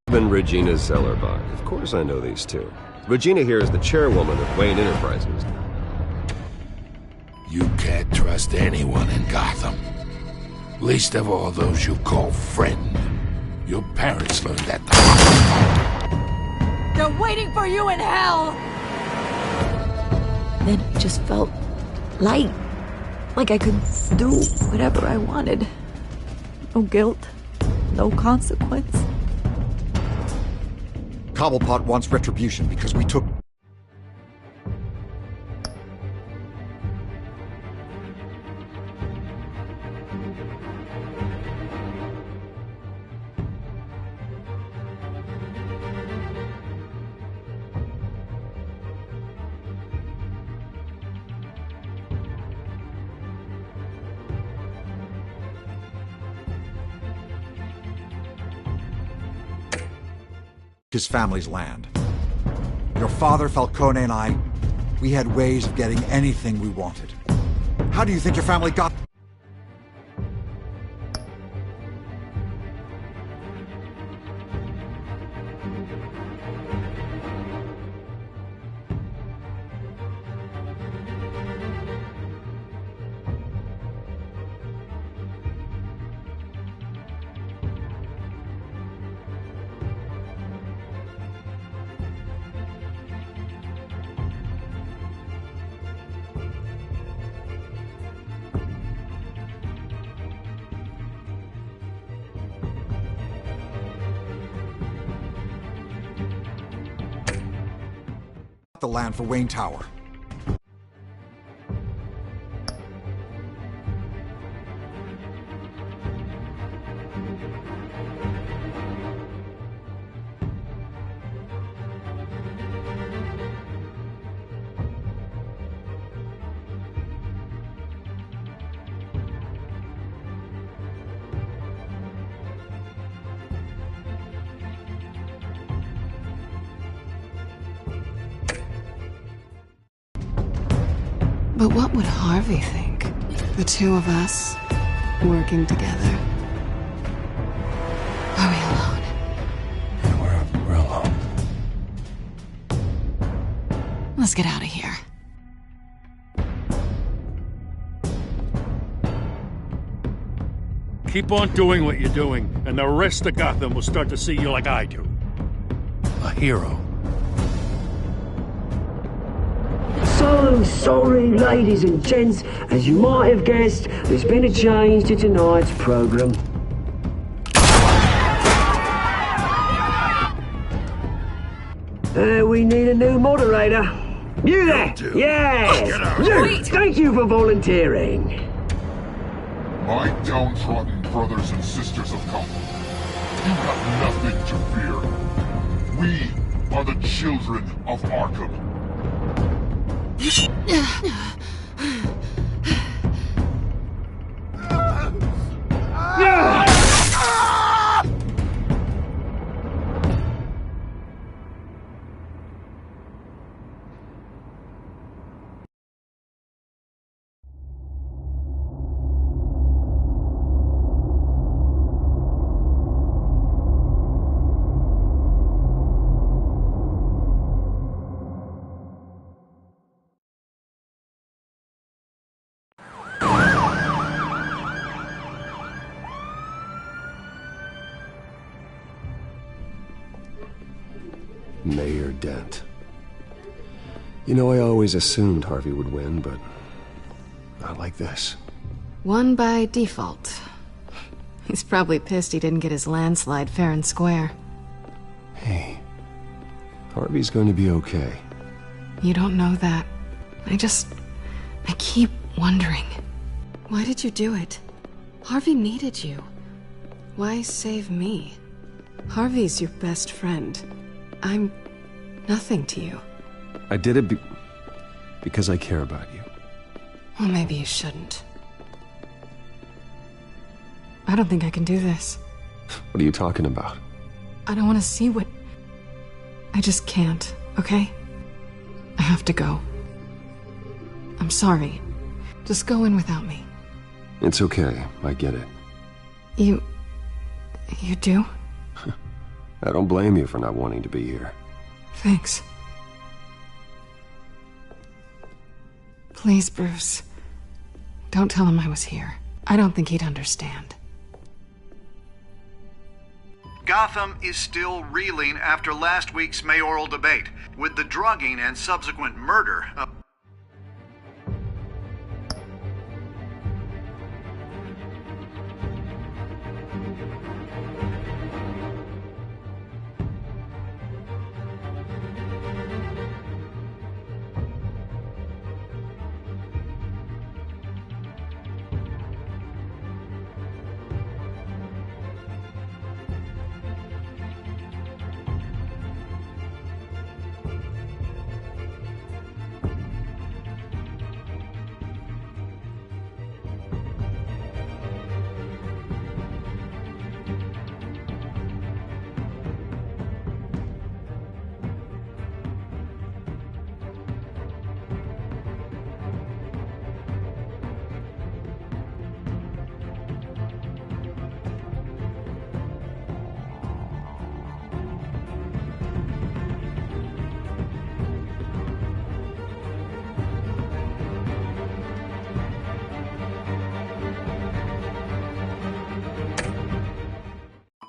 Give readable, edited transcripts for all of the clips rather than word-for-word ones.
And Regina Zellerbach. Of course I know these two. Regina here is the chairwoman of Wayne Enterprises. You can't trust anyone in Gotham. Least of all those you call friend. Your parents learned that the hard way. They're waiting for you in hell! Then I just felt light. Like I could do whatever I wanted. No guilt. No consequence. Cobblepot wants retribution because we took... his family's land. Your father, Falcone, and I, we had ways of getting anything we wanted. How do you think your family got... the land for Wayne Tower? But what would Harvey think? The two of us, working together. Are we alone? Yeah, we're alone. Let's get out of here. Keep on doing what you're doing, and the rest of Gotham will start to see you like I do. A hero. So sorry, ladies and gents. As you might have guessed, there's been a change to tonight's program. We need a new moderator. You there? Yes! You! Thank you for volunteering. My downtrodden brothers and sisters of Gotham, you have nothing to fear. We are the children of Arkham. Mayor Dent. You know, I always assumed Harvey would win, but not like this. Won by default. He's probably pissed he didn't get his landslide fair and square. Hey, Harvey's going to be okay. You don't know that. I keep wondering. Why did you do it? Harvey needed you. Why save me? Harvey's your best friend. I'm nothing to you. I did it because I care about you. Well, maybe you shouldn't. I don't think I can do this. What are you talking about? I don't want to see what... I just can't, okay? I have to go. I'm sorry. Just go in without me. It's okay. I get it. You do? I don't blame you for not wanting to be here. Thanks. Please, Bruce. Don't tell him I was here. I don't think he'd understand. Gotham is still reeling after last week's mayoral debate, with the drugging and subsequent murder of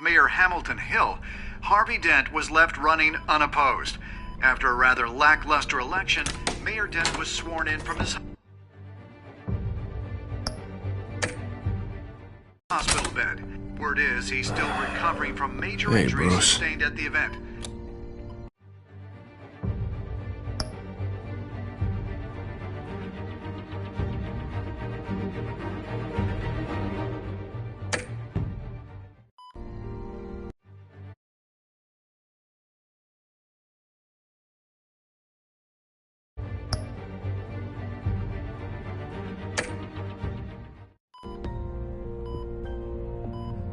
Mayor Hamilton Hill, Harvey Dent was left running unopposed. After a rather lackluster election, Mayor Dent was sworn in from his hospital bed. Word is he's still recovering from major injuries sustained at the event.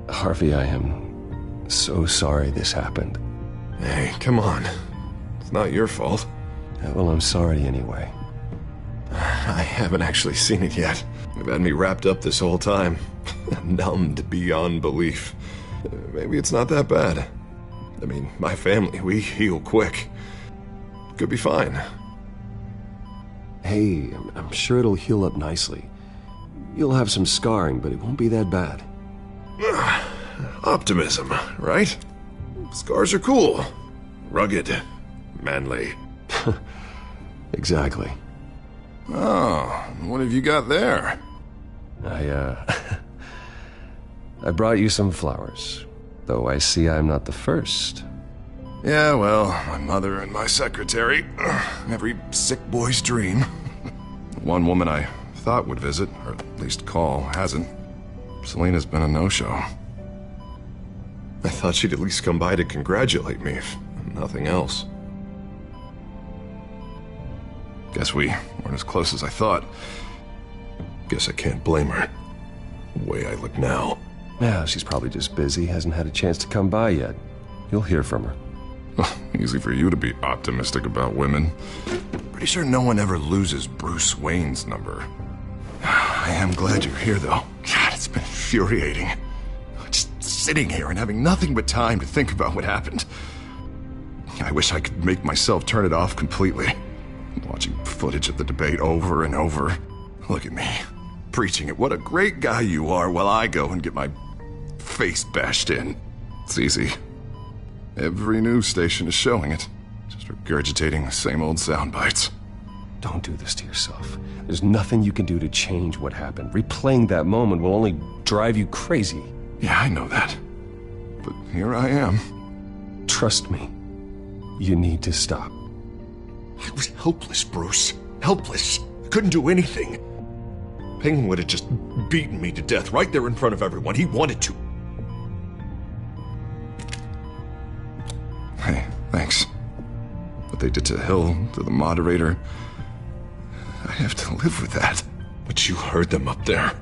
Harvey, I am so sorry this happened. Hey, come on. It's not your fault. Well, I'm sorry anyway. I haven't actually seen it yet. They've had me wrapped up this whole time. Numbed beyond belief. Maybe it's not that bad. I mean, my family, we heal quick. Could be fine. Hey, I'm sure it'll heal up nicely. You'll have some scarring, but it won't be that bad. Optimism, right? Scars are cool. Rugged. Manly. Exactly. Oh, what have you got there? I brought you some flowers. Though I see I'm not the first. Yeah, well, my mother and my secretary. Every sick boy's dream. One woman I thought would visit, or at least call, hasn't. Selena's been a no-show. I thought she'd at least come by to congratulate me, if nothing else. Guess we weren't as close as I thought. Guess I can't blame her. The way I look now. Yeah, she's probably just busy, hasn't had a chance to come by yet. You'll hear from her. Easy for you to be optimistic about women. Pretty sure no one ever loses Bruce Wayne's number. I am glad you're here, though. God, it's been infuriating. Just sitting here and having nothing but time to think about what happened. I wish I could make myself turn it off completely. Watching footage of the debate over and over. Look at me, preaching at what a great guy you are while I go and get my face bashed in. It's easy. Every news station is showing it. Just regurgitating the same old sound bites. Don't do this to yourself. There's nothing you can do to change what happened. Replaying that moment will only drive you crazy. Yeah, I know that. But here I am. Trust me. You need to stop. I was helpless, Bruce. Helpless. I couldn't do anything. Penguin would have just beaten me to death right there in front of everyone. He wanted to. Hey, thanks. What they did to Hill, to the moderator, I have to live with that. But you heard them up there.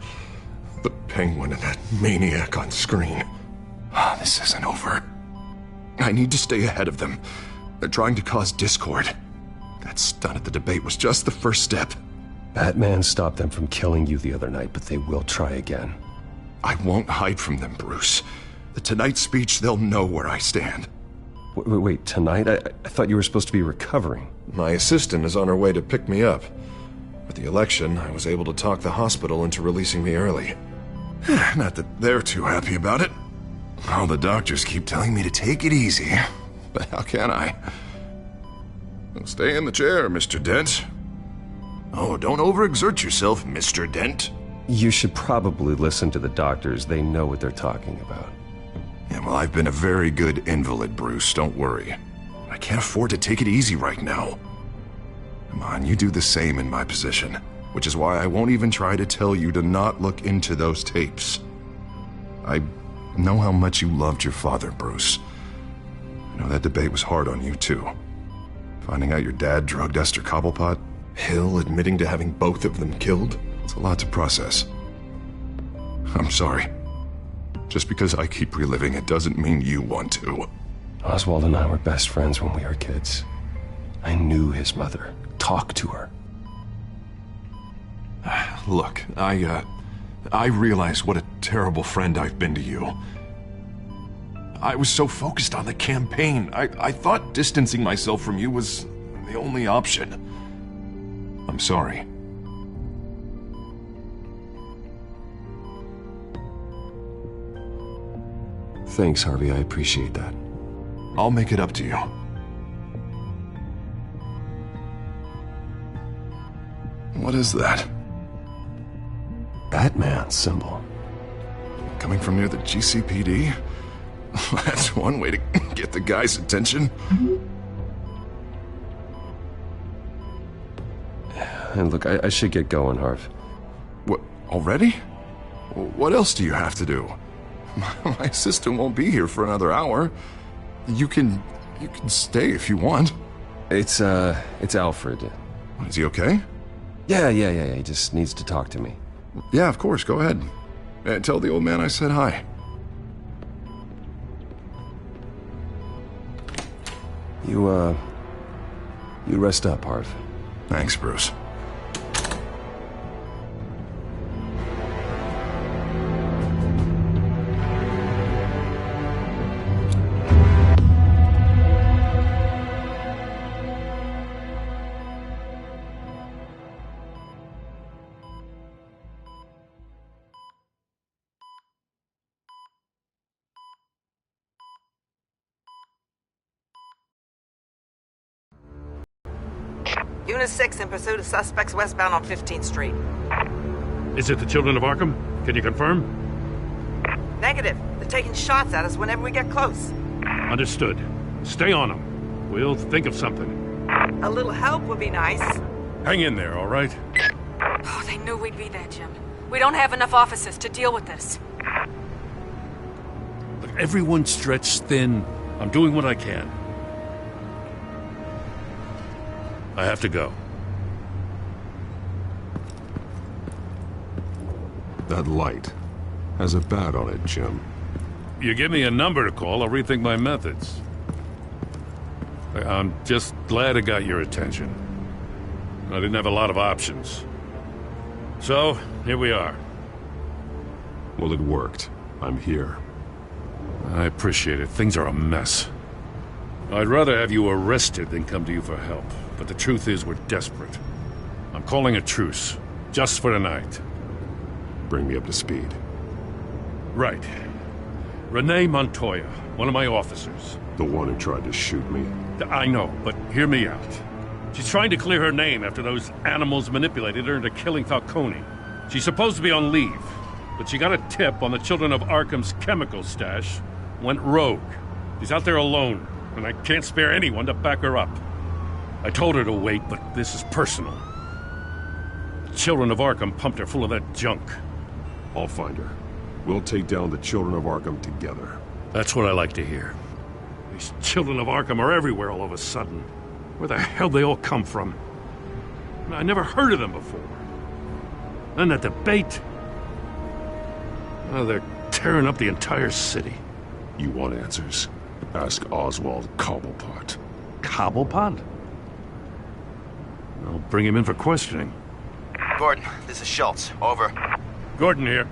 The Penguin and that maniac on screen. This isn't over. I need to stay ahead of them. They're trying to cause discord. That stunt at the debate was just the first step. Batman stopped them from killing you the other night, but they will try again. I won't hide from them, Bruce. The Tonight speech, they'll know where I stand. Wait, tonight? I thought you were supposed to be recovering. My assistant is on her way to pick me up. With the election, I was able to talk the hospital into releasing me early. Not that they're too happy about it. All the doctors keep telling me to take it easy. But how can I? Well, stay in the chair, Mr. Dent. Oh, don't overexert yourself, Mr. Dent. You should probably listen to the doctors. They know what they're talking about. Yeah, well, I've been a very good invalid, Bruce. Don't worry. I can't afford to take it easy right now. Come on, you do the same in my position. Which is why I won't even try to tell you to not look into those tapes. I know how much you loved your father, Bruce. I know that debate was hard on you, too. Finding out your dad drugged Esther Cobblepot, Hill admitting to having both of them killed, it's a lot to process. I'm sorry. Just because I keep reliving it doesn't mean you want to. Oswald and I were best friends when we were kids. I knew his mother. Talked to her. Look, I realize what a terrible friend I've been to you. I was so focused on the campaign. I thought distancing myself from you was the only option. I'm sorry. Thanks, Harvey. I appreciate that. I'll make it up to you. What is that? Batman symbol. Coming from near the GCPD? That's one way to get the guy's attention. And look, I should get going, Harv. What, already? What else do you have to do? My assistant won't be here for another hour. You can stay if you want. It's Alfred. Is he okay? Yeah. He just needs to talk to me. Yeah, of course. Go ahead. Tell the old man I said hi. You rest up, Harv. Thanks, Bruce. Unit 6 in pursuit of suspects westbound on 15th Street. Is it the Children of Arkham? Can you confirm? Negative. They're taking shots at us whenever we get close. Understood. Stay on them. We'll think of something. A little help would be nice. Hang in there, all right? Oh, they knew we'd be there, Jim. We don't have enough officers to deal with this. Look, everyone's stretched thin. I'm doing what I can. I have to go. That light has a bat on it, Jim. You give me a number to call, I'll rethink my methods. I'm just glad it got your attention. I didn't have a lot of options. So, here we are. Well, it worked. I'm here. I appreciate it. Things are a mess. I'd rather have you arrested than come to you for help. But the truth is, we're desperate. I'm calling a truce. Just for tonight. Bring me up to speed. Right. Renee Montoya, one of my officers. The one who tried to shoot me. I know, but hear me out. She's trying to clear her name after those animals manipulated her into killing Falcone. She's supposed to be on leave, but she got a tip on the Children of Arkham's chemical stash, went rogue. She's out there alone, and I can't spare anyone to back her up. I told her to wait, but this is personal. The Children of Arkham pumped her full of that junk. I'll find her. We'll take down the Children of Arkham together. That's what I like to hear. These Children of Arkham are everywhere all of a sudden. Where the hell they all come from? I never heard of them before. Then that debate. Oh, they're tearing up the entire city. You want answers? Ask Oswald Cobblepot. Cobblepot? I'll bring him in for questioning. Gordon, this is Schultz. Over. Gordon here.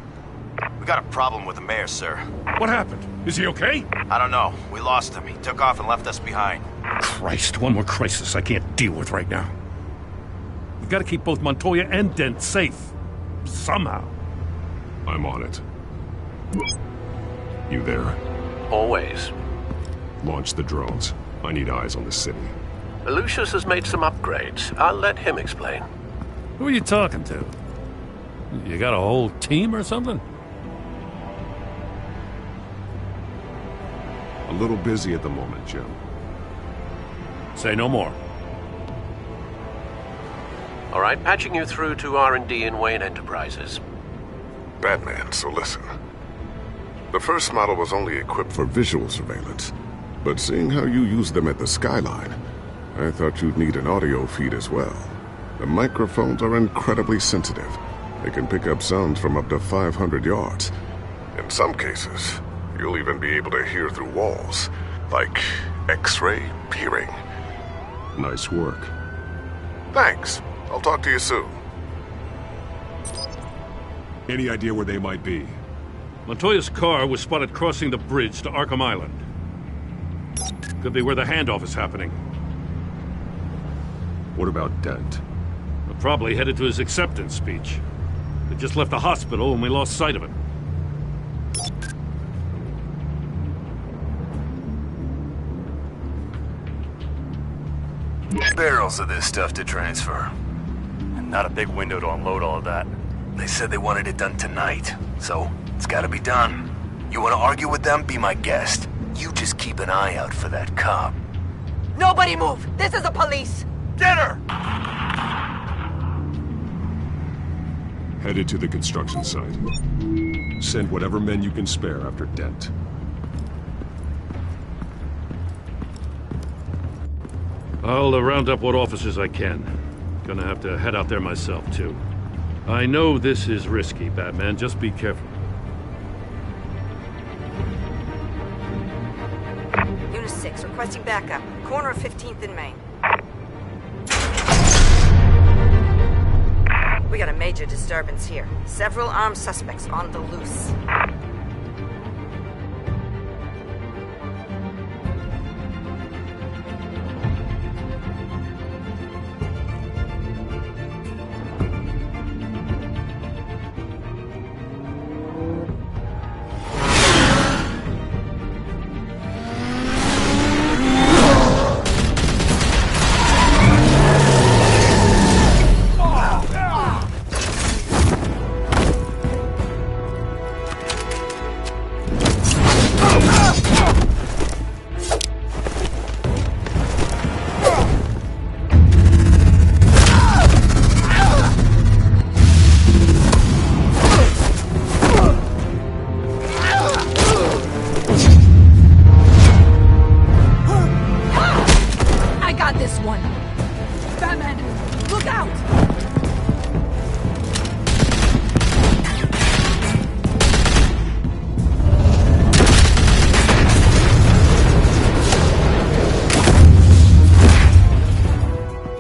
We got a problem with the mayor, sir. What happened? Is he okay? I don't know. We lost him. He took off and left us behind. Christ, one more crisis I can't deal with right now. We've got to keep both Montoya and Dent safe. Somehow. I'm on it. You there? Always. Launch the drones. I need eyes on the city. Lucius has made some upgrades. I'll let him explain. Who are you talking to? You got a whole team or something? A little busy at the moment, Jim. Say no more. All right, patching you through to R&D in Wayne Enterprises. Batman, so listen. The first model was only equipped for visual surveillance, but seeing how you use them at the Skyline, I thought you'd need an audio feed as well. The microphones are incredibly sensitive. They can pick up sounds from up to 500 yards. In some cases, you'll even be able to hear through walls, like X-ray hearing. Nice work. Thanks. I'll talk to you soon. Any idea where they might be? Montoya's car was spotted crossing the bridge to Arkham Island. Could be where the handoff is happening. What about Dent? We're probably headed to his acceptance speech. They just left the hospital and we lost sight of him. Barrels of this stuff to transfer. And not a big window to unload all of that. They said they wanted it done tonight, so it's gotta be done. You wanna argue with them? Be my guest. You just keep an eye out for that cop. Nobody move! This is the police! Get her! Headed to the construction site. Send whatever men you can spare after Dent. I'll round up what officers I can. Gonna have to head out there myself, too. I know this is risky, Batman. Just be careful. Unit 6, requesting backup. Corner of 15th and Main. We got a major disturbance here. Several armed suspects on the loose.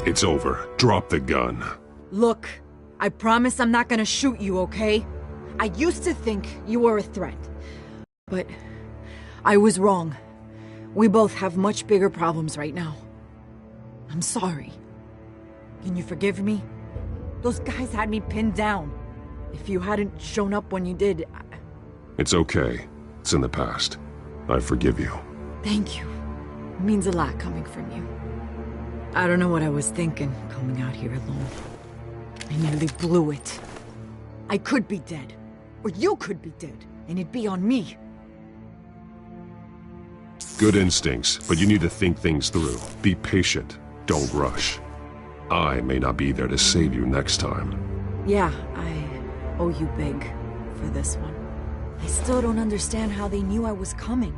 It's over. Drop the gun. Look, I promise I'm not gonna shoot you, okay? I used to think you were a threat. But I was wrong. We both have much bigger problems right now. I'm sorry. Can you forgive me? Those guys had me pinned down. If you hadn't shown up when you did, It's okay. It's in the past. I forgive you. Thank you. It means a lot coming from you. I don't know what I was thinking, coming out here alone. I nearly blew it. I could be dead. Or you could be dead, and it'd be on me. Good instincts, but you need to think things through. Be patient. Don't rush. I may not be there to save you next time. Yeah, I owe you big for this one. I still don't understand how they knew I was coming.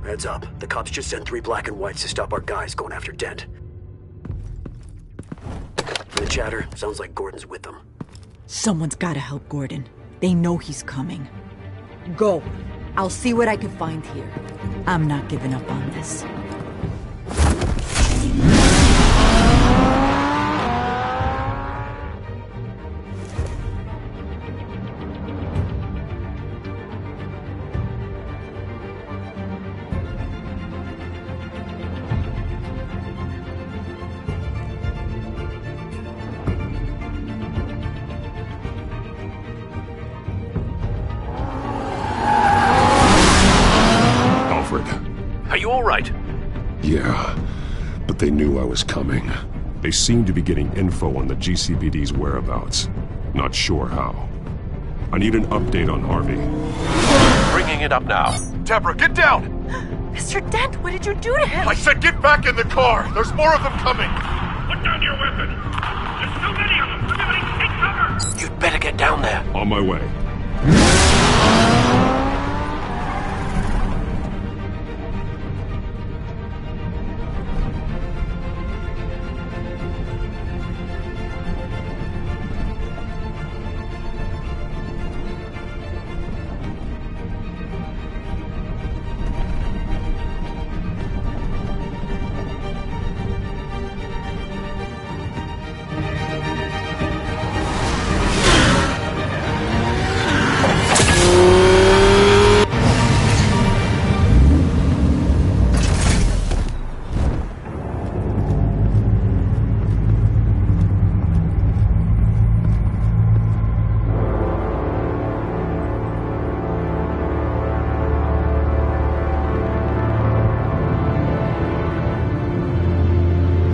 Heads up. The cops just sent 3 black and whites to stop our guys going after Dent. From the chatter, sounds like Gordon's with them. Someone's gotta help Gordon. They know he's coming. Go. I'll see what I can find here. I'm not giving up on this. all right? Yeah, but they knew I was coming. They seemed to be getting info on the GCPD's whereabouts. Not sure how. I need an update on Harvey. Bringing it up now. Deborah, get down! Mr. Dent, what did you do to him? I said get back in the car! There's more of them coming! Put down your weapon! There's too many of them! Everybody take cover! You'd better get down there. On my way.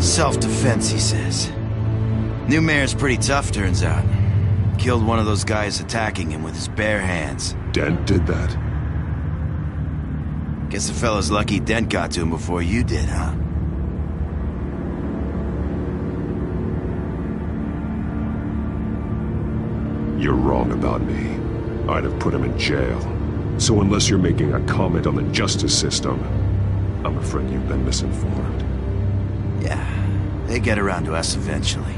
Self-defense, he says. New mayor's pretty tough, turns out. Killed one of those guys attacking him with his bare hands. Dent did that? Guess the fella's lucky Dent got to him before you did, huh? You're wrong about me. I'd have put him in jail. So unless you're making a comment on the justice system, I'm afraid you've been misinformed. Yeah, they get around to us eventually.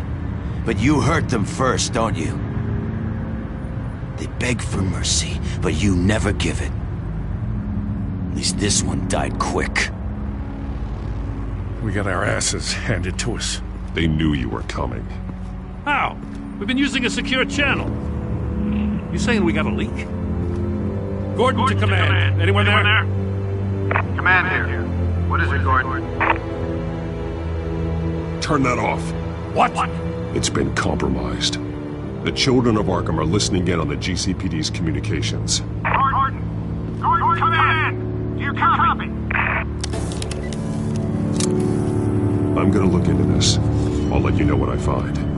But you hurt them first, don't you? They beg for mercy, but you never give it. At least this one died quick. We got our asses handed to us. They knew you were coming. How? We've been using a secure channel. You saying we got a leak? Gordon to command. Anyone there? Command here. What is it, Gordon? Turn that off. What? It's been compromised. The children of Arkham are listening in on the GCPD's communications. Gordon, command! Do you copy? I'm gonna look into this. I'll let you know what I find.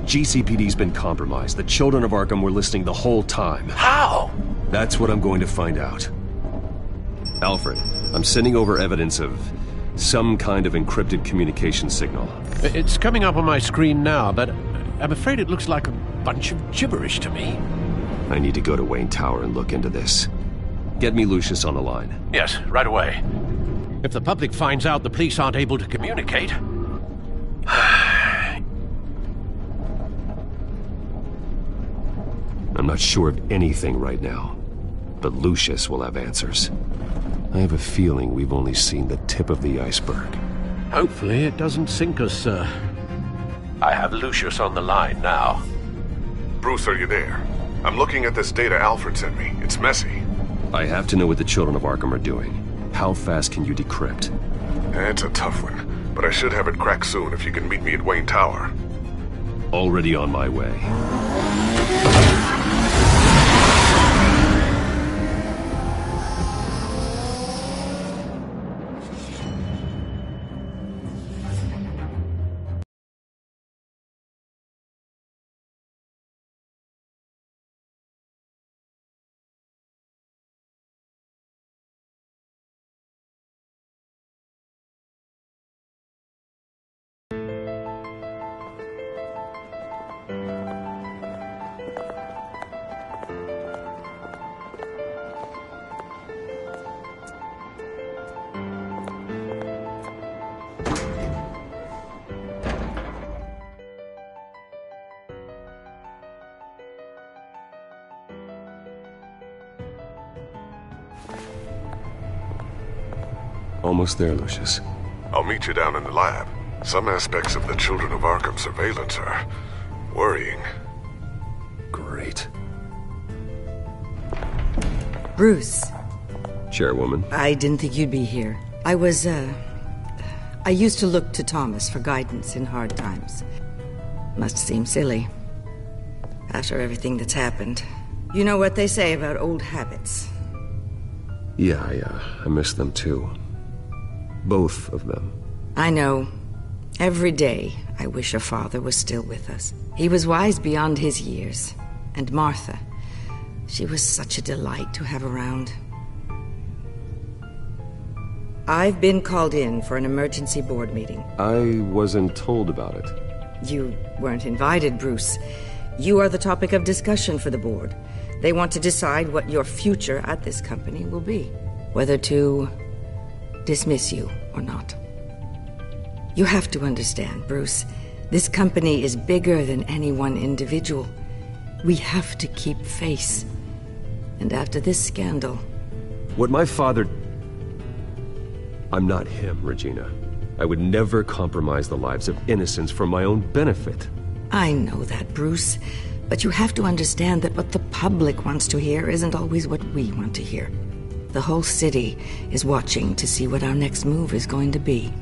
GCPD's been compromised. The children of Arkham were listening the whole time. How? That's what I'm going to find out. Alfred, I'm sending over evidence of some kind of encrypted communication signal. It's coming up on my screen now, but I'm afraid it looks like a bunch of gibberish to me. I need to go to Wayne Tower and look into this. Get me Lucius on the line. Yes, right away. If the public finds out the police aren't able to communicate... I'm not sure of anything right now, but Lucius will have answers. I have a feeling we've only seen the tip of the iceberg. Hopefully it doesn't sink us, sir. I have Lucius on the line now. Bruce, are you there? I'm looking at this data Alfred sent me. It's messy. I have to know what the children of Arkham are doing. How fast can you decrypt? It's a tough one, but I should have it cracked soon if you can meet me at Wayne Tower. Already on my way. Almost there, Lucius. I'll meet you down in the lab. Some aspects of the Children of Arkham surveillance are worrying. Great. Bruce. Chairwoman. I didn't think you'd be here. I used to look to Thomas for guidance in hard times. Must seem silly. After everything that's happened. You know what they say about old habits. Yeah, I miss them too. Both of them. I know. Every day, I wish your father was still with us. He was wise beyond his years. And Martha, she was such a delight to have around. I've been called in for an emergency board meeting. I wasn't told about it. You weren't invited, Bruce. You are the topic of discussion for the board. They want to decide what your future at this company will be. Whether to dismiss you or not. You have to understand, Bruce. This company is bigger than any one individual. We have to keep face. And after this scandal... What my father... I'm not him, Regina. I would never compromise the lives of innocents for my own benefit. I know that, Bruce. But you have to understand that what the public wants to hear isn't always what we want to hear. The whole city is watching to see what our next move is going to be.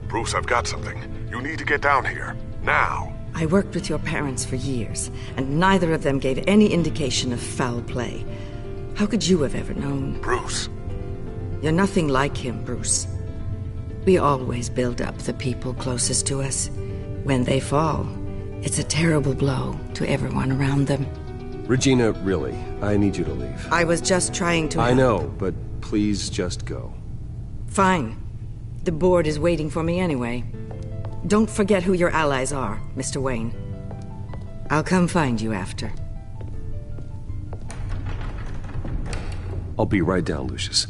Bruce, I've got something. You need to get down here. Now. I worked with your parents for years, and neither of them gave any indication of foul play. How could you have ever known? Bruce. You're nothing like him, Bruce. We always build up the people closest to us. When they fall, it's a terrible blow to everyone around them. Regina, really, I need you to leave. I was just trying to... I know, but please just go. Fine. The board is waiting for me anyway. Don't forget who your allies are, Mr. Wayne. I'll come find you after. I'll be right down, Lucius.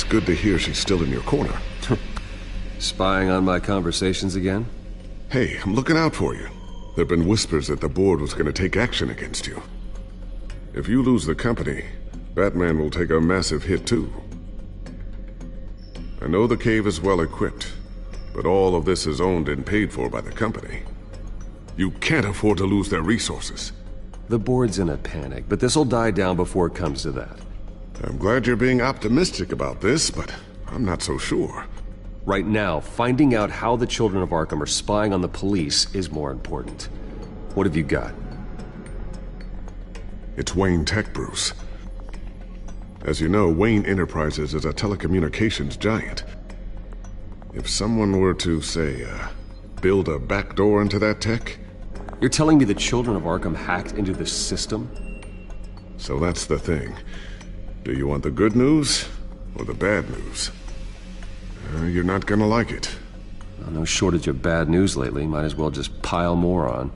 Good to hear she's still in your corner. Spying on my conversations again? Hey, I'm looking out for you. There've been whispers that the board was going to take action against you. If you lose the company, Batman will take a massive hit too. I know the cave is well equipped, but all of this is owned and paid for by the company. You can't afford to lose their resources. The board's in a panic, but this'll die down before it comes to that. I'm glad you're being optimistic about this, but I'm not so sure. Right now, finding out how the Children of Arkham are spying on the police is more important. What have you got? It's Wayne Tech, Bruce. As you know, Wayne Enterprises is a telecommunications giant. If someone were to, say, build a backdoor into that tech... You're telling me the Children of Arkham hacked into the system? So that's the thing. Do you want the good news or the bad news? You're not gonna like it. Well, no shortage of bad news lately. Might as well just pile more on.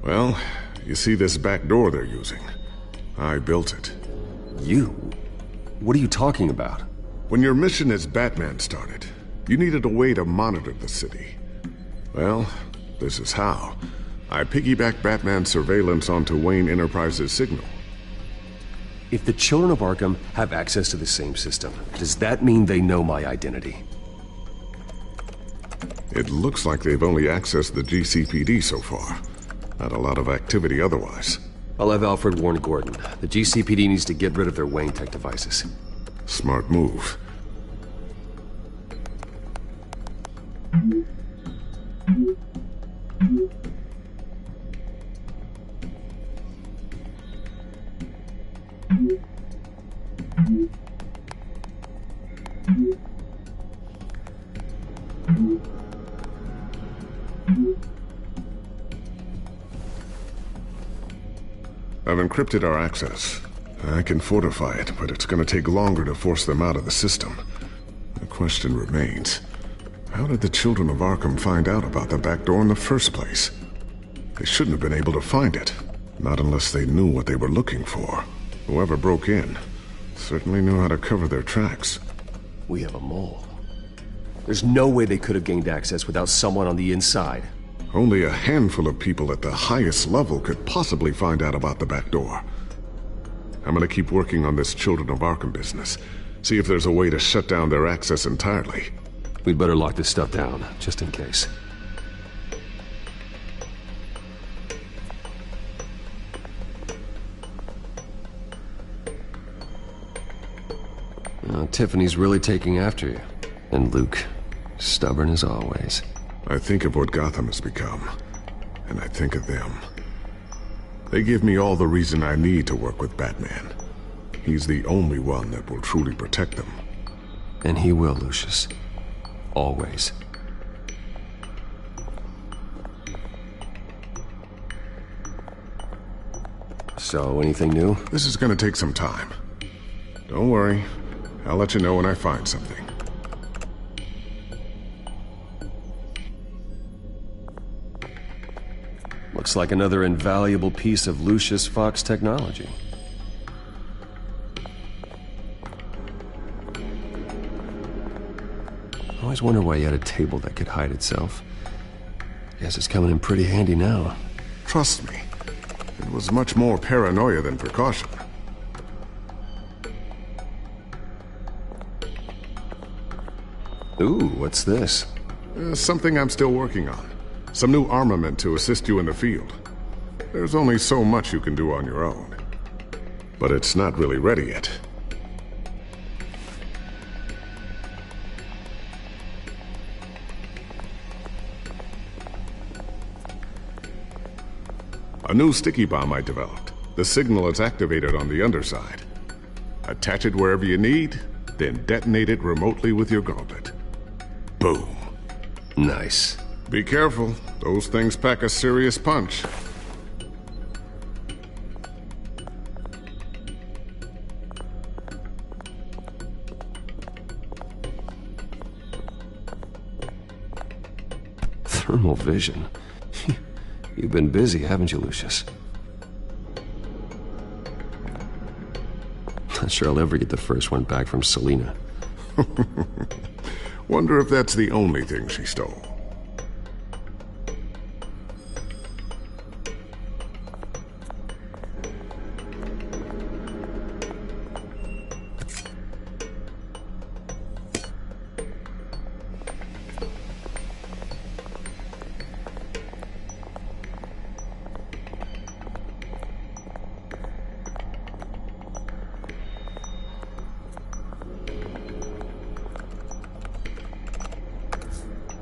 Well, you see this back door they're using? I built it. You? What are you talking about? When your mission as Batman started, you needed a way to monitor the city. Well, this is how. I piggybacked Batman's surveillance onto Wayne Enterprises' signal. If the Children of Arkham have access to the same system, does that mean they know my identity? It looks like they've only accessed the GCPD so far. Not a lot of activity otherwise. I'll have Alfred warn Gordon. The GCPD needs to get rid of their Wayne Tech devices. Smart move. I've encrypted our access. I can fortify it, but it's going to take longer to force them out of the system. The question remains, how did the children of Arkham find out about the back door in the first place? They shouldn't have been able to find it, not unless they knew what they were looking for. Whoever broke in certainly knew how to cover their tracks. We have a mole. There's no way they could have gained access without someone on the inside. Only a handful of people at the highest level could possibly find out about the back door. I'm gonna keep working on this Children of Arkham business. See if there's a way to shut down their access entirely. We'd better lock this stuff down, just in case. Tiffany's really taking after you. And Luke, stubborn as always. I think of what Gotham has become, and I think of them. They give me all the reason I need to work with Batman. He's the only one that will truly protect them. And he will, Lucius. Always. So, anything new? This is gonna take some time. Don't worry. I'll let you know when I find something. Looks like another invaluable piece of Lucius Fox technology. I always wonder why you had a table that could hide itself. Guess it's coming in pretty handy now. Trust me, it was much more paranoia than precaution. Ooh, what's this? Something I'm still working on. Some new armament to assist you in the field. There's only so much you can do on your own. But it's not really ready yet. A new sticky bomb I developed. The signal is activated on the underside. Attach it wherever you need, then detonate it remotely with your gauntlet. Boom. Nice. Be careful. Those things pack a serious punch. Thermal vision. You've been busy, haven't you, Lucius? Not sure I'll ever get the first one back from Selina. Wonder if that's the only thing she stole.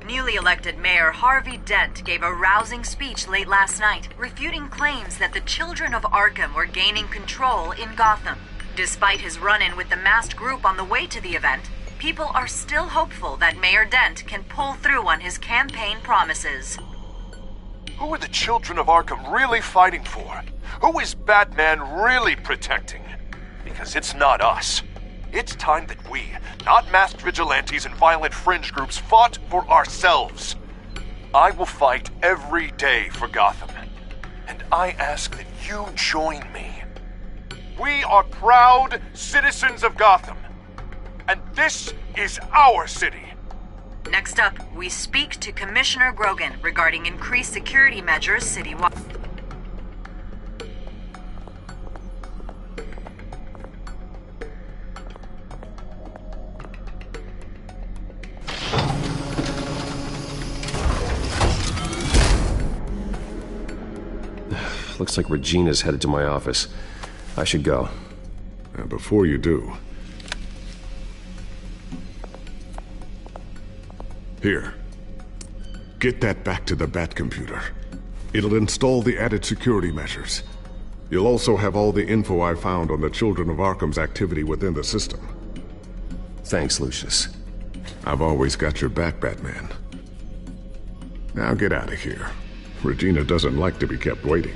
Newly elected Mayor Harvey Dent gave a rousing speech late last night, refuting claims that the children of Arkham were gaining control in Gotham. Despite his run-in with the masked group on the way to the event, people are still hopeful that Mayor Dent can pull through on his campaign promises. Who are the children of Arkham really fighting for? Who is Batman really protecting? Because it's not us. It's time that we, not masked vigilantes and violent fringe groups, fought for ourselves. I will fight every day for Gotham. And I ask that you join me. We are proud citizens of Gotham. And this is our city. Next up, we speak to Commissioner Grogan regarding increased security measures citywide. Looks like Regina's headed to my office. I should go. And before you do... Here. Get that back to the Bat computer. It'll install the added security measures. You'll also have all the info I found on the Children of Arkham's activity within the system. Thanks, Lucius. I've always got your back, Batman. Now get out of here. Regina doesn't like to be kept waiting.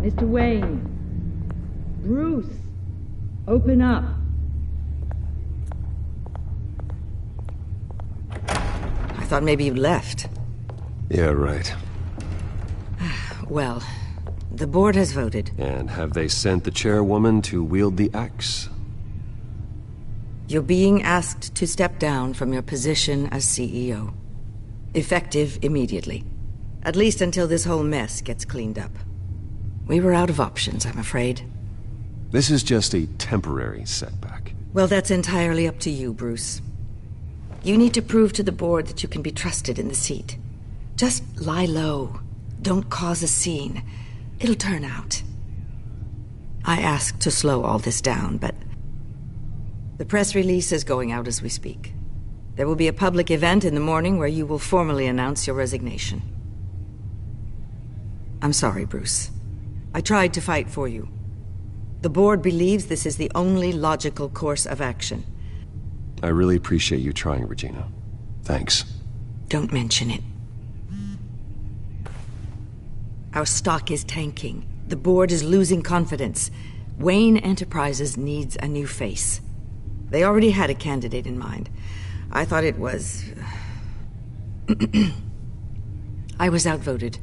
Mr. Wayne. Bruce. Open up. I thought maybe you left. Yeah, right. Well, the board has voted. And have they sent the chairwoman to wield the axe? You're being asked to step down from your position as CEO. Effective immediately. At least until this whole mess gets cleaned up. We were out of options, I'm afraid. This is just a temporary setback. Well, that's entirely up to you, Bruce. You need to prove to the board that you can be trusted in the seat. Just lie low. Don't cause a scene. It'll turn out. I asked to slow all this down, but... the press release is going out as we speak. There will be a public event in the morning where you will formally announce your resignation. I'm sorry, Bruce. I tried to fight for you. The board believes this is the only logical course of action. I really appreciate you trying, Regina. Thanks. Don't mention it. Our stock is tanking. The board is losing confidence. Wayne Enterprises needs a new face. They already had a candidate in mind. I thought it was... I was outvoted.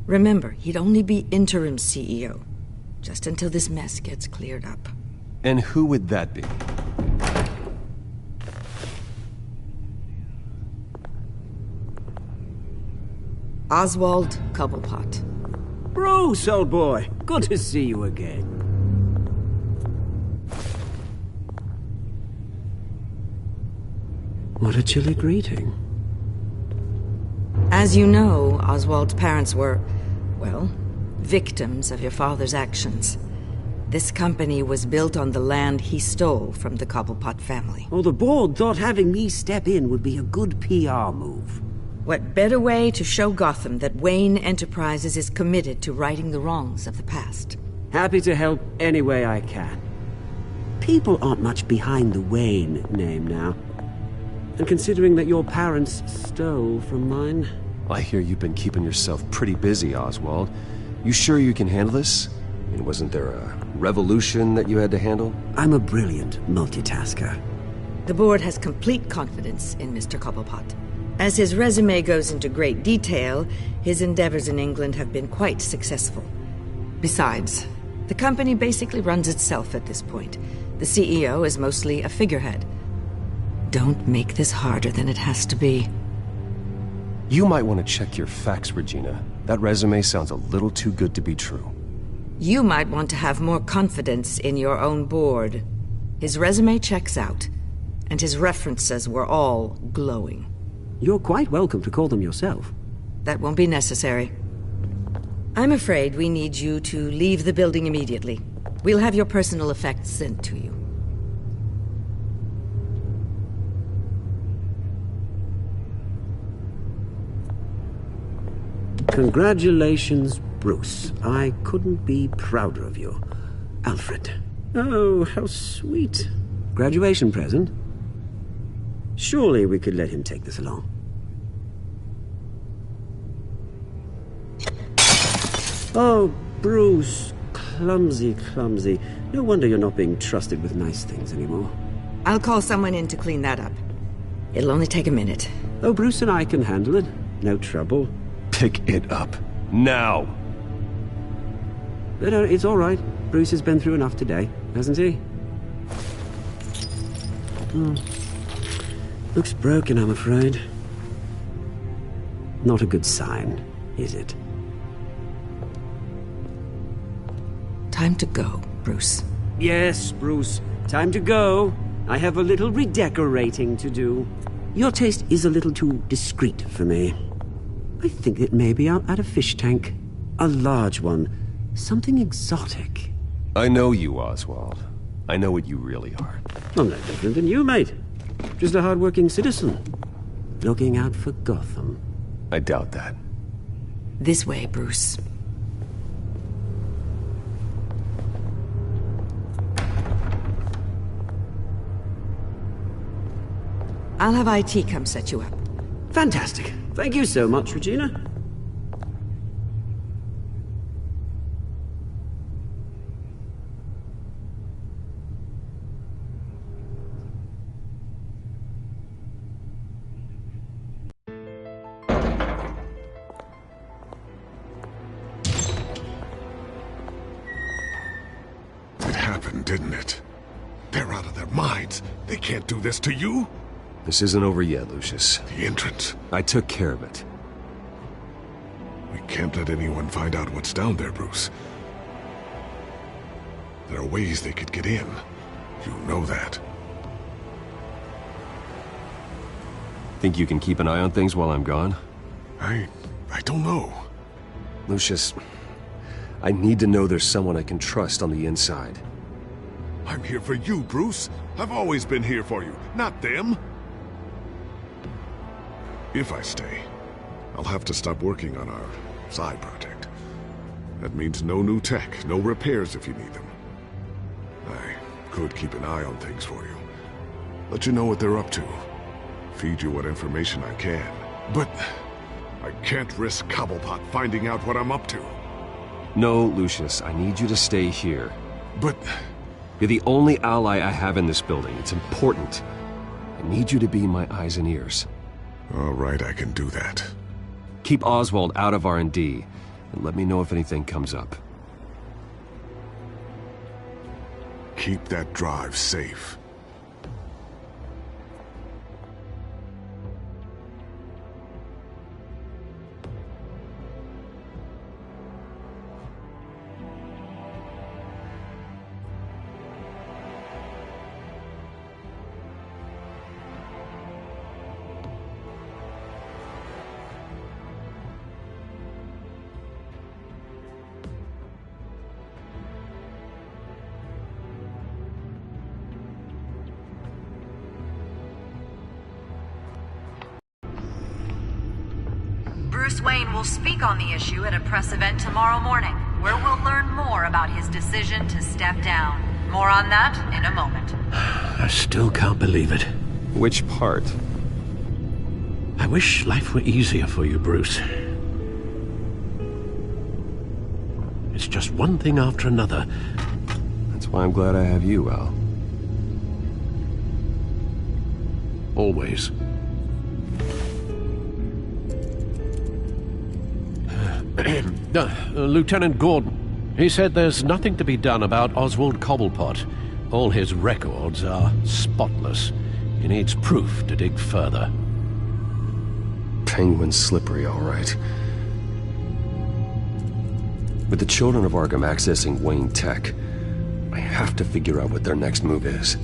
Remember, he'd only be interim CEO, just until this mess gets cleared up. And who would that be? Oswald Cobblepot. Bruce, old boy. Good to see you again. What a chilly greeting. As you know, Oswald's parents were, well, victims of your father's actions. This company was built on the land he stole from the Cobblepot family. Well, the board thought having me step in would be a good PR move. What better way to show Gotham that Wayne Enterprises is committed to righting the wrongs of the past? Happy to help any way I can. People aren't much behind the Wayne name now. And considering that your parents stole from mine... I hear you've been keeping yourself pretty busy, Oswald. You sure you can handle this? I mean, wasn't there a revolution that you had to handle? I'm a brilliant multitasker. The board has complete confidence in Mr. Cobblepot. As his resume goes into great detail, his endeavors in England have been quite successful. Besides, the company basically runs itself at this point. The CEO is mostly a figurehead. Don't make this harder than it has to be. You might want to check your facts, Regina. That resume sounds a little too good to be true. You might want to have more confidence in your own board. His resume checks out, and his references were all glowing. You're quite welcome to call them yourself. That won't be necessary. I'm afraid we need you to leave the building immediately. We'll have your personal effects sent to you. Congratulations, Bruce. I couldn't be prouder of you. Alfred. Oh, how sweet. Graduation present? Surely we could let him take this along. Oh, Bruce. Clumsy, clumsy. No wonder you're not being trusted with nice things anymore. I'll call someone in to clean that up. It'll only take a minute. Oh, Bruce and I can handle it. No trouble. Pick it up. Now! No, it's all right. Bruce has been through enough today, hasn't he? Looks broken, I'm afraid. Not a good sign, is it? Time to go, Bruce. Yes, Bruce. Time to go. I have a little redecorating to do. Your taste is a little too discreet for me. I think that maybe I'll add a fish tank. A large one. Something exotic. I know you, Oswald. I know what you really are. I'm no different than you, mate. Just a hard-working citizen. Looking out for Gotham. I doubt that. This way, Bruce. I'll have IT come set you up. Fantastic. Thank you so much, Regina. It happened, didn't it? They're out of their minds. They can't do this to you. This isn't over yet, Lucius. The entrance. I took care of it. We can't let anyone find out what's down there, Bruce. There are ways they could get in. You know that. Think you can keep an eye on things while I'm gone? I don't know. Lucius, I need to know there's someone I can trust on the inside. I'm here for you, Bruce. I've always been here for you, not them. If I stay, I'll have to stop working on our side project. That means no new tech, no repairs if you need them. I could keep an eye on things for you. Let you know what they're up to. Feed you what information I can. But I can't risk Cobblepot finding out what I'm up to. No, Lucius, I need you to stay here. But... You're the only ally I have in this building. It's important. I need you to be my eyes and ears. All right, I can do that. Keep Oswald out of R&D, and let me know if anything comes up. Keep that drive safe. Bruce Wayne will speak on the issue at a press event tomorrow morning, where we'll learn more about his decision to step down. More on that in a moment. I still can't believe it. Which part? I wish life were easier for you, Bruce. It's just one thing after another. That's why I'm glad I have you, Al. Always. Lieutenant Gordon, he said there's nothing to be done about Oswald Cobblepot. All his records are spotless. He needs proof to dig further. Penguin's slippery, all right. With the children of Arkham accessing Wayne Tech, I have to figure out what their next move is.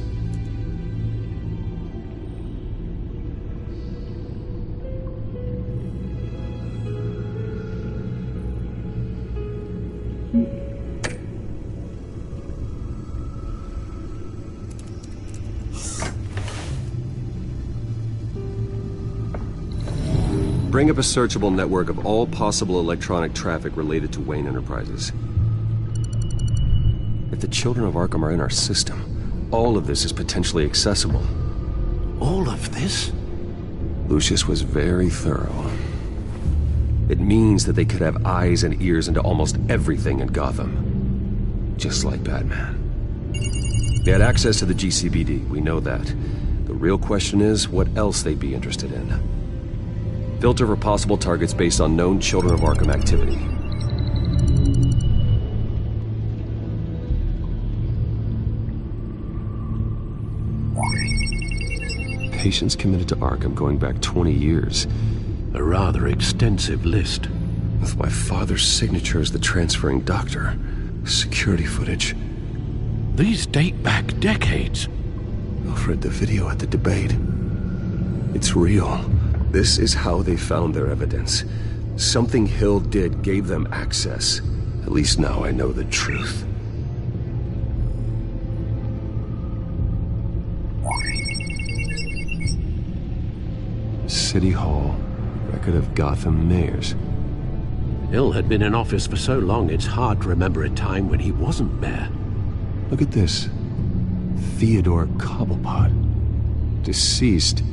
Bring up a searchable network of all possible electronic traffic related to Wayne Enterprises. If the children of Arkham are in our system, all of this is potentially accessible. All of this? Lucius was very thorough. It means that they could have eyes and ears into almost everything in Gotham. Just like Batman. They had access to the GCPD, we know that. The real question is, what else they'd be interested in. Filter for possible targets based on known Children of Arkham activity. Patients committed to Arkham going back 20 years. A rather extensive list. With my father's signature as the transferring doctor. Security footage. These date back decades. Alfred, the video at the debate. It's real. This is how they found their evidence. Something Hill did gave them access. At least now I know the truth. City Hall. Record of Gotham mayors. Hill had been in office for so long it's hard to remember a time when he wasn't mayor. Look at this. Theodore Cobblepot. Deceased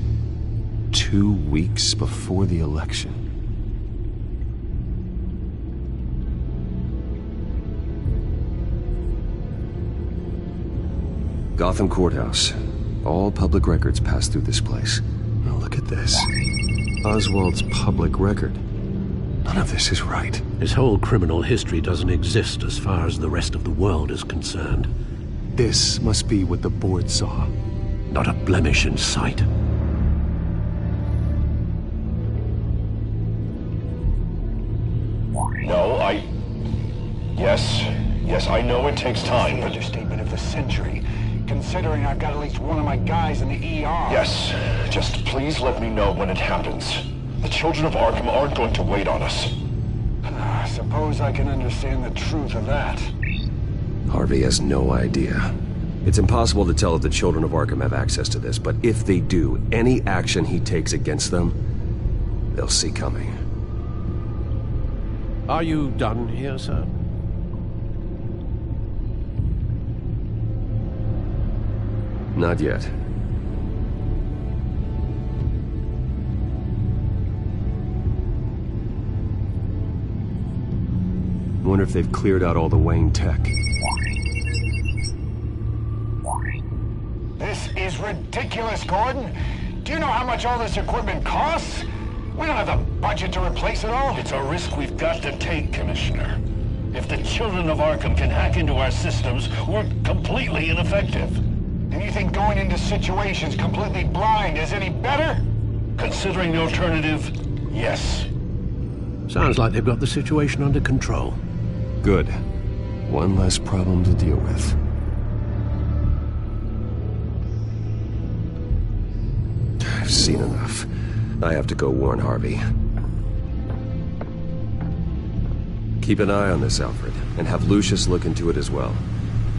2 weeks before the election. Gotham Courthouse. All public records pass through this place. Now look at this. Oswald's public record. None of this is right. His whole criminal history doesn't exist as far as the rest of the world is concerned. This must be what the board saw. Not a blemish in sight. No, Yes, I know it takes time, but... Understatement of the century. Considering I've got at least one of my guys in the ER. Yes, just please let me know when it happens. The children of Arkham aren't going to wait on us. I suppose I can understand the truth of that. Harvey has no idea. It's impossible to tell if the children of Arkham have access to this, but if they do, any action he takes against them, they'll see coming. Are you done here, sir? Not yet. Wonder if they've cleared out all the Wayne tech. This is ridiculous, Gordon. Do you know how much all this equipment costs? We don't have the budget to replace it all. It's a risk we've got to take, Commissioner. If the children of Arkham can hack into our systems, we're completely ineffective. And you think going into situations completely blind is any better? Considering the alternative, yes. Sounds like they've got the situation under control. Good. One less problem to deal with. I've seen enough. I have to go warn Harvey. Keep an eye on this, Alfred, and have Lucius look into it as well.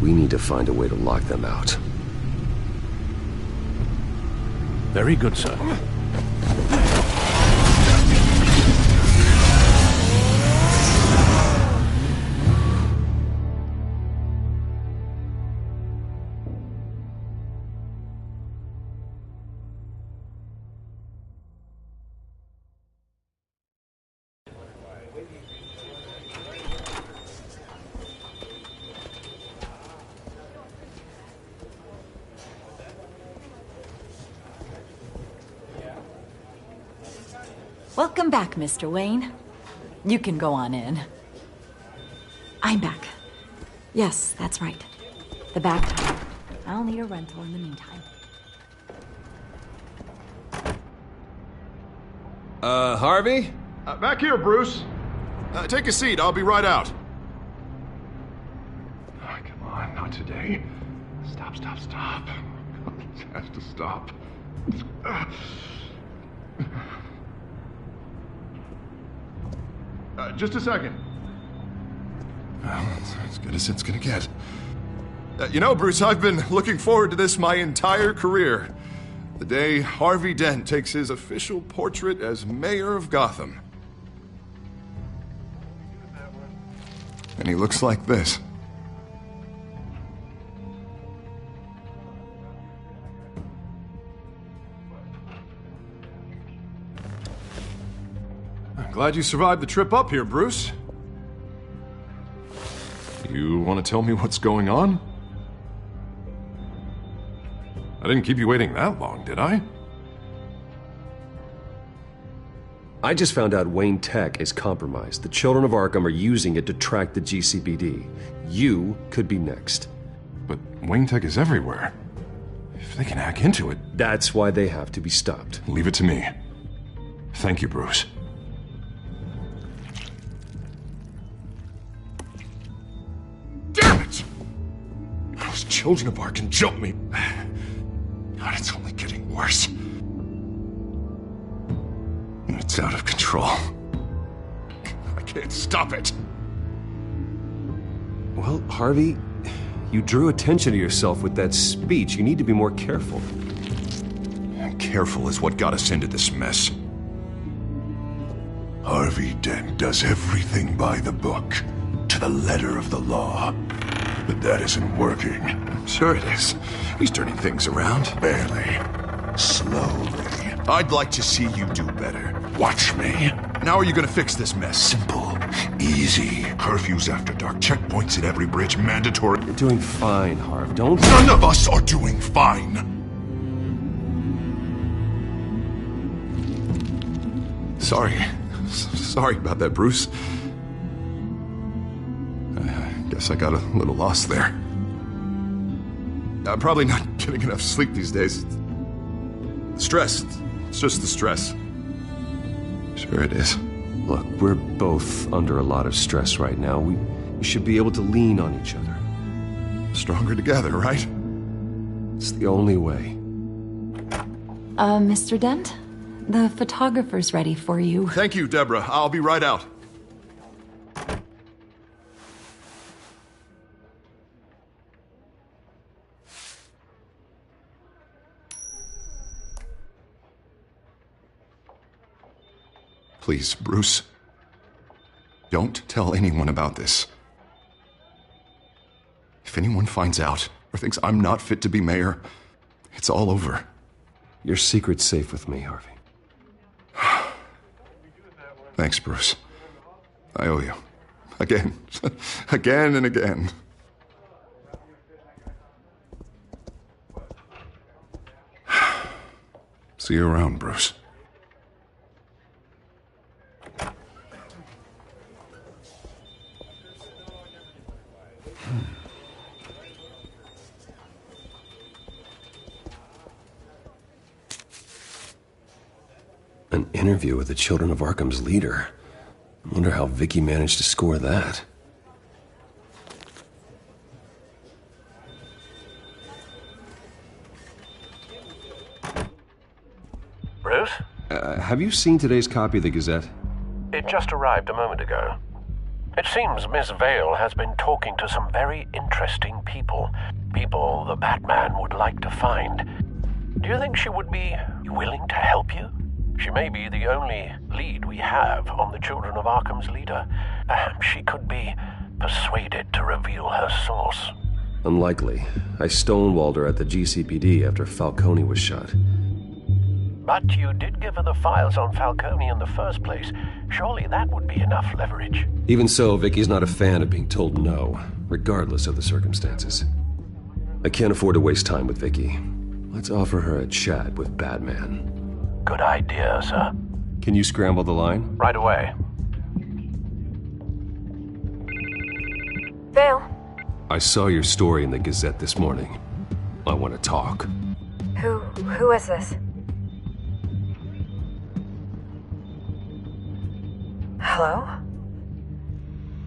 We need to find a way to lock them out. Very good, sir. Welcome back, Mr. Wayne. You can go on in. I'm back. Yes, that's right. The back door. I'll need a rental in the meantime. Harvey? Back here, Bruce. Take a seat, I'll be right out. Oh, come on, not today. Stop. This has to stop. Just a second. Well, that's as good as it's gonna get. You know, Bruce, I've been looking forward to this my entire career. The day Harvey Dent takes his official portrait as mayor of Gotham. And he looks like this. I'm Glad you survived the trip up here, Bruce. You want to tell me what's going on? I didn't keep you waiting that long, did I? I just found out Wayne Tech is compromised. The children of Arkham are using it to track the GCPD. You could be next. But Wayne Tech is everywhere. If they can hack into it... That's why they have to be stopped. Leave it to me. Thank you, Bruce. Damn it! Those children of Arkham jumped me. God, it's only getting worse. It's out of control. I can't stop it. Well, Harvey, you drew attention to yourself with that speech. You need to be more careful. Careful is what got us into this mess. Harvey Dent does everything by the book, to the letter of the law. But that isn't working. Sure it is. He's turning things around. Barely. Slowly. I'd like to see you do better. Watch me. And how are you gonna fix this mess? Simple. Easy. Curfews after dark. Checkpoints at every bridge. Mandatory. You're doing fine, Harv. Don't... None of us are doing fine. Sorry about that, Bruce. I guess I got a little lost there. I'm probably not getting enough sleep these days. Stress. It's just the stress. Sure it is. Look, we're both under a lot of stress right now. We should be able to lean on each other. Stronger together, right? It's the only way. Mr. Dent? The photographer's ready for you. Thank you, Deborah. I'll be right out. Please, Bruce. Don't tell anyone about this. If anyone finds out or thinks I'm not fit to be mayor, it's all over. Your secret's safe with me, Harvey. Thanks, Bruce. I owe you. Again. Again and again. See you around, Bruce. An interview with the Children of Arkham's leader. I wonder how Vicky managed to score that. Bruce? Have you seen today's copy of the Gazette? It just arrived a moment ago. It seems Miss Vale has been talking to some very interesting people. People the Batman would like to find. Do you think she would be willing to help you? She may be the only lead we have on the Children of Arkham's leader. Perhaps she could be persuaded to reveal her source. Unlikely. I stonewalled her at the GCPD after Falcone was shot. But you did give her the files on Falcone in the first place. Surely that would be enough leverage. Even so, Vicky's not a fan of being told no, regardless of the circumstances. I can't afford to waste time with Vicky. Let's offer her a chat with Batman. Good idea, sir. Can you scramble the line? Right away. Vale. I saw your story in the Gazette this morning. I want to talk. Who is this? Hello?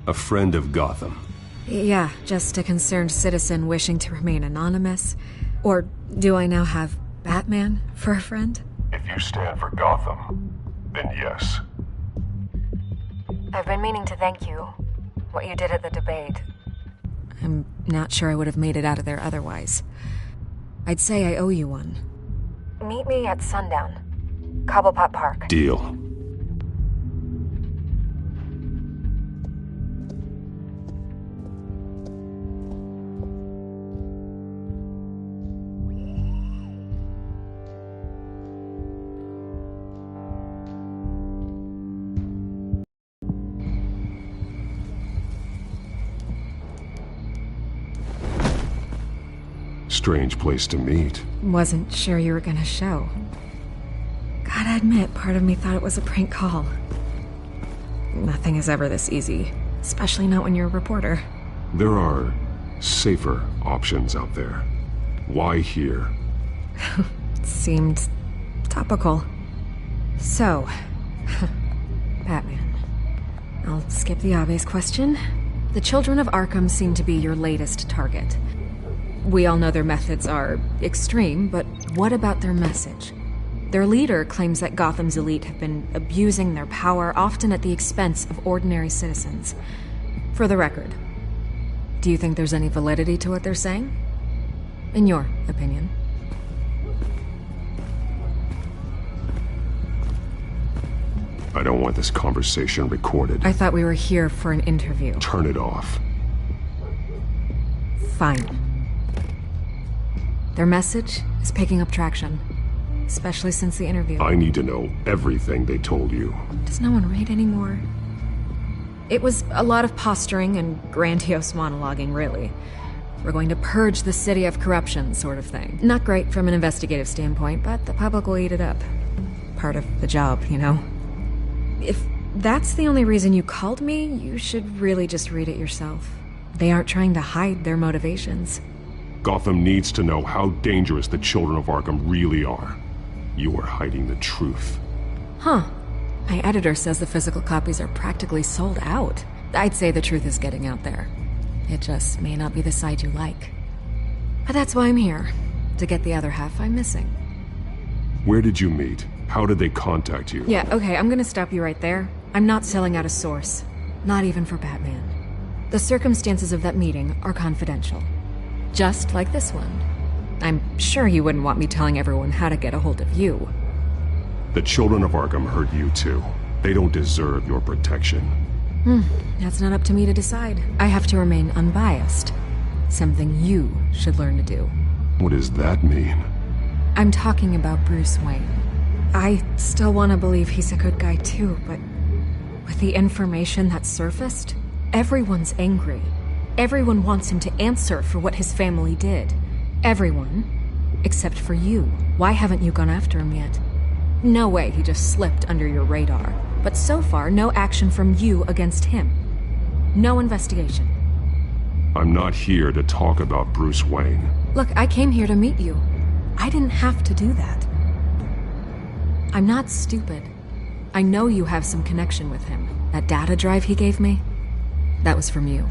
A friend of Gotham. Yeah, just a concerned citizen wishing to remain anonymous. Or do I now have Batman for a friend? If you stand for Gotham, then yes. I've been meaning to thank you. What you did at the debate. I'm not sure I would have made it out of there otherwise. I'd say I owe you one. Meet me at sundown. Cobblepot Park. Deal. Strange place to meet. Wasn't sure you were gonna show. Gotta admit, part of me thought it was a prank call. Nothing is ever this easy, especially not when you're a reporter. There are safer options out there. Why here? Seemed topical. So, Batman. I'll skip the obvious question. The children of Arkham seem to be your latest target. We all know their methods are extreme, but what about their message? Their leader claims that Gotham's elite have been abusing their power, often at the expense of ordinary citizens. For the record, do you think there's any validity to what they're saying? In your opinion? I don't want this conversation recorded. I thought we were here for an interview. Turn it off. Fine. Their message is picking up traction, especially since the interview. I need to know everything they told you. Does no one read anymore? It was a lot of posturing and grandiose monologuing, really. We're going to purge the city of corruption, sort of thing. Not great from an investigative standpoint, but the public will eat it up. Part of the job, you know? If that's the only reason you called me, you should really just read it yourself. They aren't trying to hide their motivations. Gotham needs to know how dangerous the children of Arkham really are. You are hiding the truth. Huh. My editor says the physical copies are practically sold out. I'd say the truth is getting out there. It just may not be the side you like. But that's why I'm here, to get the other half I'm missing. Where did you meet? How did they contact you? Yeah, okay, I'm gonna stop you right there. I'm not selling out a source. Not even for Batman. The circumstances of that meeting are confidential. Just like this one. I'm sure you wouldn't want me telling everyone how to get a hold of you. The children of Arkham hurt you too. They don't deserve your protection. That's not up to me to decide. I have to remain unbiased. Something you should learn to do. What does that mean? I'm talking about Bruce Wayne. I still want to believe he's a good guy too, but with the information that surfaced, everyone's angry. Everyone wants him to answer for what his family did. Everyone, except for you. Why haven't you gone after him yet? No way he just slipped under your radar. But so far, no action from you against him. No investigation. I'm not here to talk about Bruce Wayne. Look, I came here to meet you. I didn't have to do that. I'm not stupid. I know you have some connection with him. That data drive he gave me, that was from you.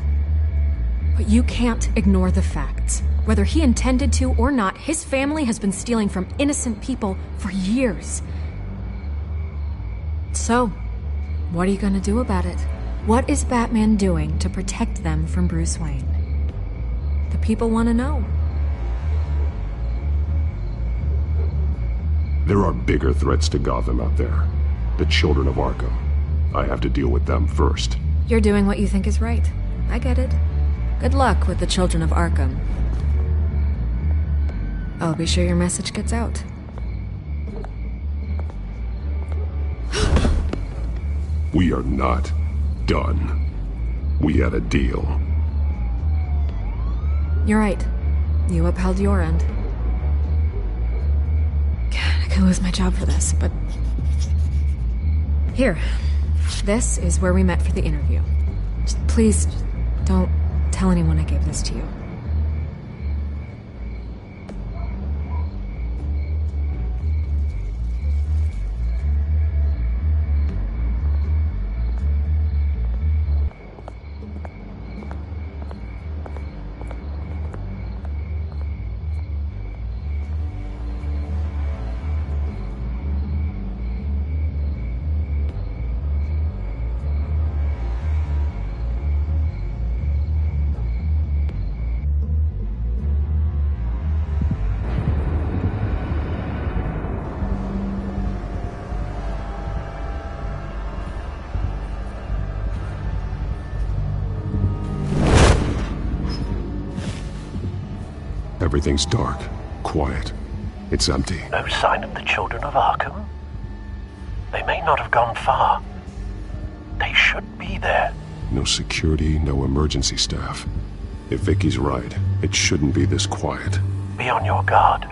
But you can't ignore the facts. Whether he intended to or not, his family has been stealing from innocent people for years. So, what are you gonna do about it? What is Batman doing to protect them from Bruce Wayne? The people want to know. There are bigger threats to Gotham out there. The children of Arkham. I have to deal with them first. You're doing what you think is right. I get it. Good luck with the children of Arkham. I'll be sure your message gets out. We are not done. We had a deal. You're right. You upheld your end. God, I could lose my job for this, but... Here. This is where we met for the interview. Just please, don't tell anyone I gave this to you. Everything's dark, quiet. It's empty. No sign of the children of Arkham? They may not have gone far. They should be there. No security, no emergency staff. If Vicky's right, it shouldn't be this quiet. Be on your guard.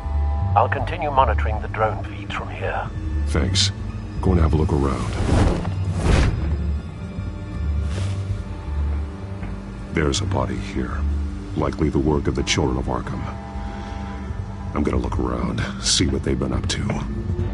I'll continue monitoring the drone feeds from here. Thanks. Go and have a look around. There's a body here. Likely the work of the children of Arkham. I'm gonna look around, see what they've been up to.